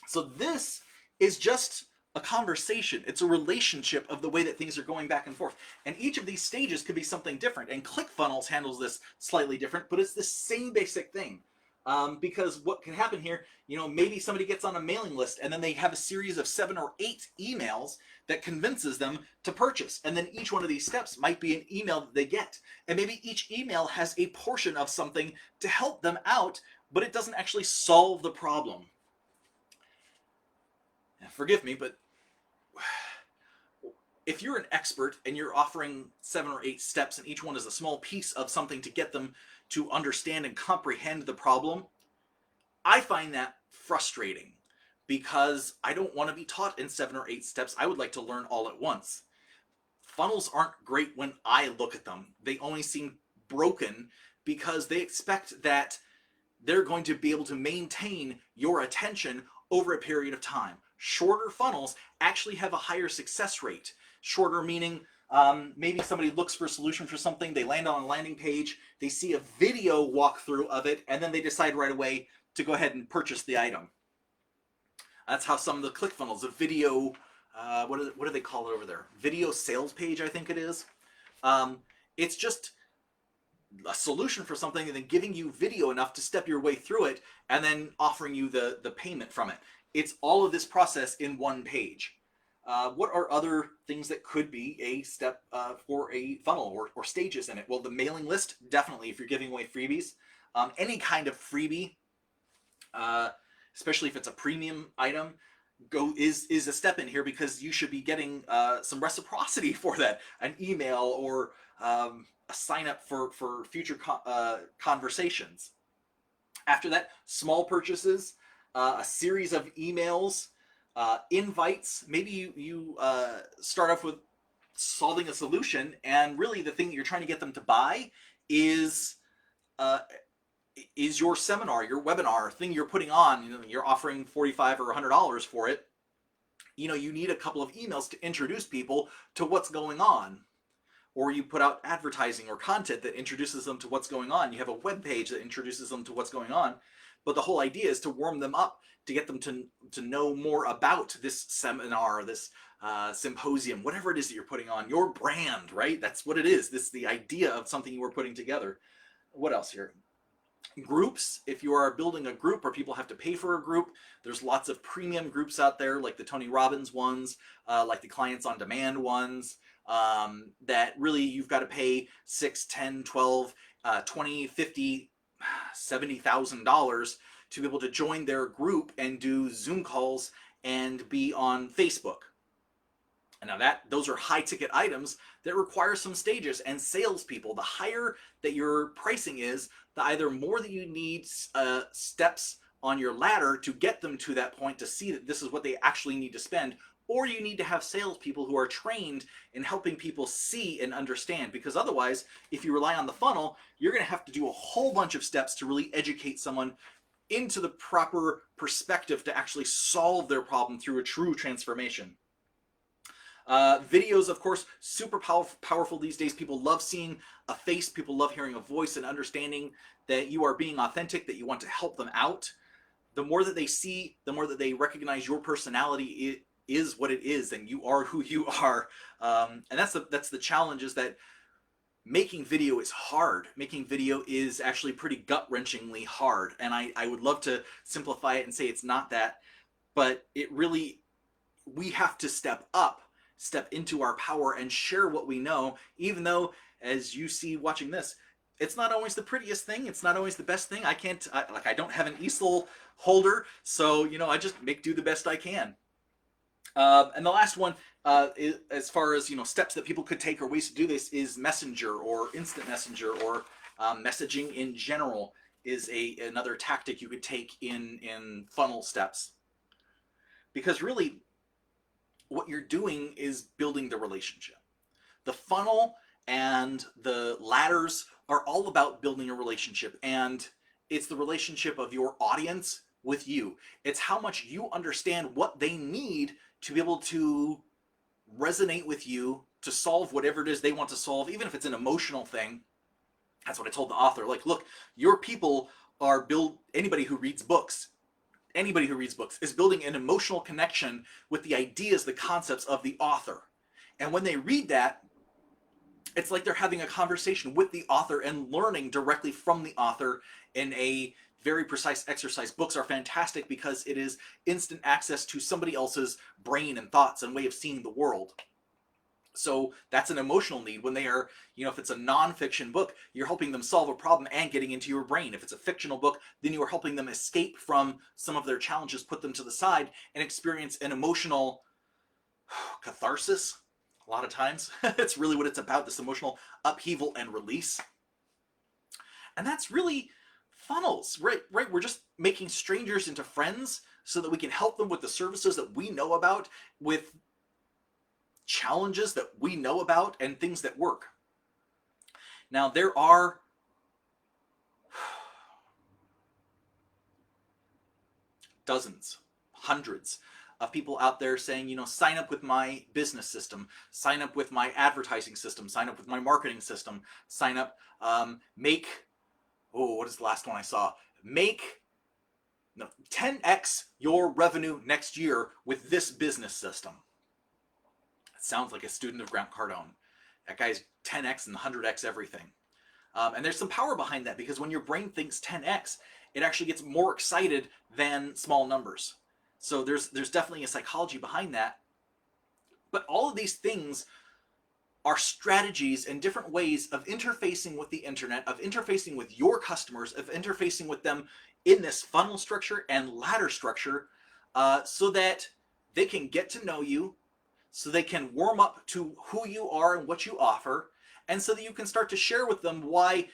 So this is just a conversation. It's a relationship of the way that things are going back and forth. And each of these stages could be something different. And ClickFunnels handles this slightly different, but it's the same basic thing. Because what can happen here, maybe somebody gets on a mailing list and then they have a series of 7 or 8 emails that convinces them to purchase. And then each one of these steps might be an email that they get. And maybe each email has a portion of something to help them out, but it doesn't actually solve the problem. Forgive me, but if you're an expert and you're offering 7 or 8 steps and each one is a small piece of something to get them to understand and comprehend the problem, I find that frustrating, because I don't want to be taught in 7 or 8 steps. I would like to learn all at once. Funnels aren't great when I look at them. They only seem broken because they expect that they're going to be able to maintain your attention over a period of time. Shorter funnels actually have a higher success rate. Shorter meaning maybe somebody looks for a solution for something, they land on a landing page, they see a video walkthrough of it, and then they decide right away to go ahead and purchase the item. That's how some of the ClickFunnels, a video, what do they call it over there? Video sales page, I think it is. It's just a solution for something and then giving you video enough to step your way through it and then offering you the payment from it. It's all of this process in one page. What are other things that could be a step for a funnel or stages in it? Well, the mailing list, definitely, if you're giving away freebies. Any kind of freebie, especially if it's a premium item, is a step in here because you should be getting some reciprocity for that. An email or a sign up for future conversations. After that, small purchases, a series of emails, invites. Maybe you start off with solving a solution, and really the thing that you're trying to get them to buy is your seminar, your webinar thing you're putting on. You know, you're offering $45 or $100 for it. You know, you need a couple of emails to introduce people to what's going on. Or you put out advertising or content that introduces them to what's going on. You have a web page that introduces them to what's going on. But the whole idea is to warm them up, to get them to know more about this seminar, this symposium, whatever it is that you're putting on, your brand, right? That's what it is. This is the idea of something you were putting together. What else here? Groups. If you are building a group or people have to pay for a group, there's lots of premium groups out there, like the Tony Robbins ones, like the Clients on Demand ones, that really you've got to pay $6, $10, $12, $20, $50, $70,000 to be able to join their group and do Zoom calls and be on Facebook. And now those are high ticket items that require some stages and salespeople. The higher that your pricing is, the either more that you need steps on your ladder to get them to that point to see that this is what they actually need to spend, or you need to have salespeople who are trained in helping people see and understand. Because otherwise, if you rely on the funnel, you're going to have to do a whole bunch of steps to really educate someone into the proper perspective to actually solve their problem through a true transformation. Videos, of course, super powerful these days. People love seeing a face. People love hearing a voice and understanding that you are being authentic, that you want to help them out. The more that they see, the more that they recognize your personality is what it is, and you are who you are. And that's the challenge, is that making video is hard. Making video is actually pretty gut-wrenchingly hard. And I would love to simplify it and say it's not that, but it really, we have to step into our power and share what we know, even though, as you see watching this, it's not always the prettiest thing, it's not always the best thing. I don't have an easel holder, so, you know, I just do the best I can. And the last one, is, as far as, you know, steps that people could take or ways to do this, is Messenger or Instant Messenger, or messaging in general is another tactic you could take in funnel steps. Because really, what you're doing is building the relationship. The funnel and the ladders are all about building a relationship, and it's the relationship of your audience with you. It's how much you understand what they need to be able to resonate with you, to solve whatever it is they want to solve, even if it's an emotional thing. That's what I told the author. Like, look, your people are anybody who reads books is building an emotional connection with the ideas, the concepts of the author. And when they read that, it's like they're having a conversation with the author and learning directly from the author in a very precise exercise. Books are fantastic because it is instant access to somebody else's brain and thoughts and way of seeing the world. So that's an emotional need. When they are, you know, if it's a nonfiction book, you're helping them solve a problem and getting into your brain. If it's a fictional book, then you are helping them escape from some of their challenges, put them to the side, and experience an emotional catharsis. A lot of times, it's really what it's about, this emotional upheaval and release. And that's really funnels, right? We're just making strangers into friends so that we can help them with the services that we know about, with challenges that we know about, and things that work. Now, there are dozens, hundreds of people out there saying, sign up with my business system, sign up with my advertising system, sign up with my marketing system, sign up, what is the last one I saw? Make 10x your revenue next year with this business system. It sounds like a student of Grant Cardone. That guy's 10x and 100x everything. And there's some power behind that, because when your brain thinks 10x, it actually gets more excited than small numbers. So there's definitely a psychology behind that. But all of these things are strategies and different ways of interfacing with the internet, of interfacing with your customers, of interfacing with them in this funnel structure and ladder structure, so that they can get to know you, so they can warm up to who you are and what you offer, and so that you can start to share with them why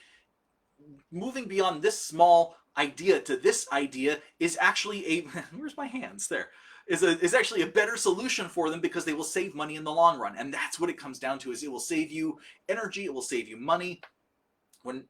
moving beyond this small idea to this idea is actually a where's my hands there is actually a better solution for them, because they will save money in the long run. And that's what it comes down to, is it will save you energy, it will save you money. When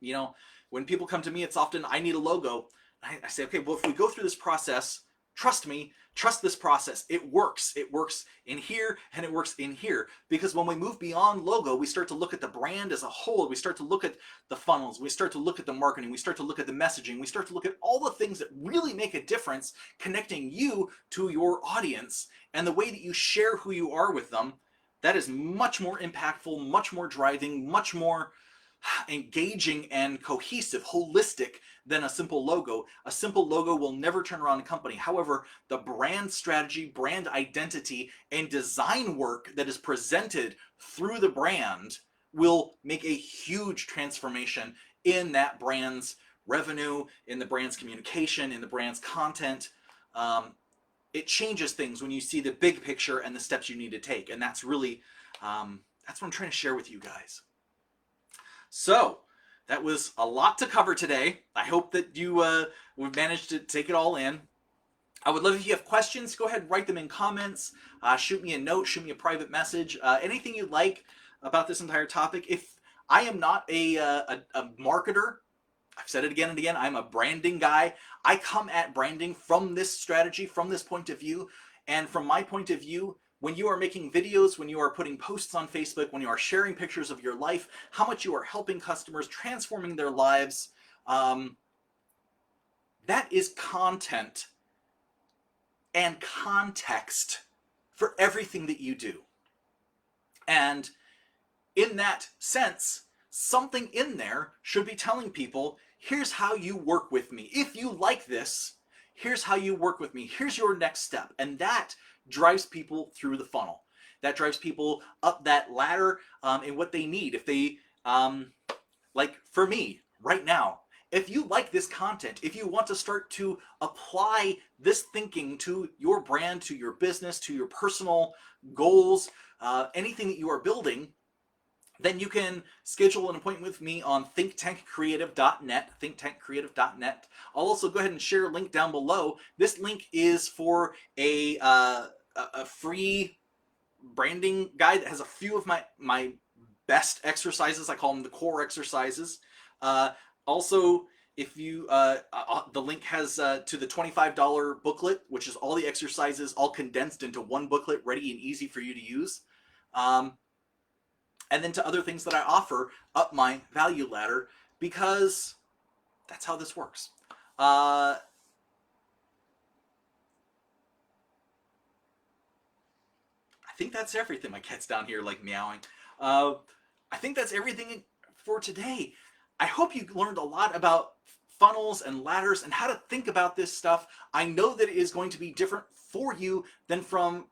people come to me, it's often, I need a logo. I say, okay, well, if we go through this process, trust me, trust this process. It works. It works in here and it works in here. Because when we move beyond logo, we start to look at the brand as a whole. We start to look at the funnels. We start to look at the marketing. We start to look at the messaging. We start to look at all the things that really make a difference, connecting you to your audience, and the way that you share who you are with them. That is much more impactful, much more driving, much more engaging and cohesive, holistic, than a simple logo. A simple logo will never turn around a company. However, the brand strategy, brand identity, and design work that is presented through the brand will make a huge transformation in that brand's revenue, in the brand's communication, in the brand's content. It changes things when you see the big picture and the steps you need to take. And that's really, that's what I'm trying to share with you guys. So that was a lot to cover today. I hope that you managed to take it all in. I would love if you have questions, go ahead and write them in comments. Shoot me a note, shoot me a private message. Anything you'd like about this entire topic. If I am not a marketer, I've said it again and again, I'm a branding guy. I come at branding from this strategy, from this point of view. And from my point of view, when you are making videos, when you are putting posts on Facebook, when you are sharing pictures of your life, how much you are helping customers, transforming their lives, that is content and context for everything that you do. And in that sense, something in there should be telling people, here's how you work with me. If you like this, here's how you work with me. Here's your next step. And that drives people through the funnel. That drives people up that ladder in what they need. If they, like for me right now, if you like this content, if you want to start to apply this thinking to your brand, to your business, to your personal goals, anything that you are building, then you can schedule an appointment with me on thinktankcreative.net, thinktankcreative.net. I'll also go ahead and share a link down below. This link is for a free branding guide that has a few of my best exercises. I call them the core exercises. Also, if you, the link has to the $25 booklet, which is all the exercises all condensed into one booklet, ready and easy for you to use. And then to other things that I offer up my value ladder, because that's how this works. I think that's everything. My cat's down here like meowing. I think that's everything for today. I hope you learned a lot about funnels and ladders and how to think about this stuff. I know that it is going to be different for you than from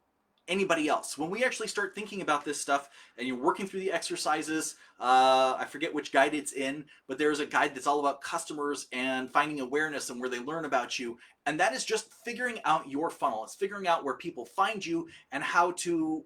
anybody else. When we actually start thinking about this stuff and you're working through the exercises, I forget which guide it's in, but there's a guide that's all about customers and finding awareness and where they learn about you. And that is just figuring out your funnel. It's figuring out where people find you and how to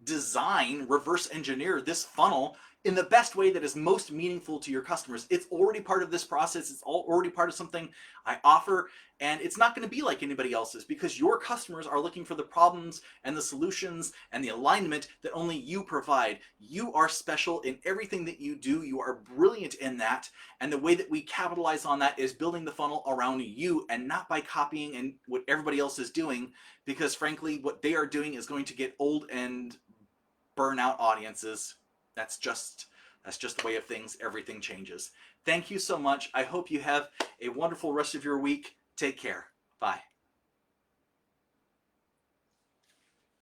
design, reverse engineer this funnel in the best way that is most meaningful to your customers. It's already part of this process. It's already part of something I offer, and it's not going to be like anybody else's, because your customers are looking for the problems and the solutions and the alignment that only you provide. You are special in everything that you do. You are brilliant in that, and the way that we capitalize on that is building the funnel around you and not by copying and what everybody else is doing, because frankly what they are doing is going to get old and burn out audiences. That's just the way of things. Everything changes. Thank you so much. I hope you have a wonderful rest of your week. Take care. Bye.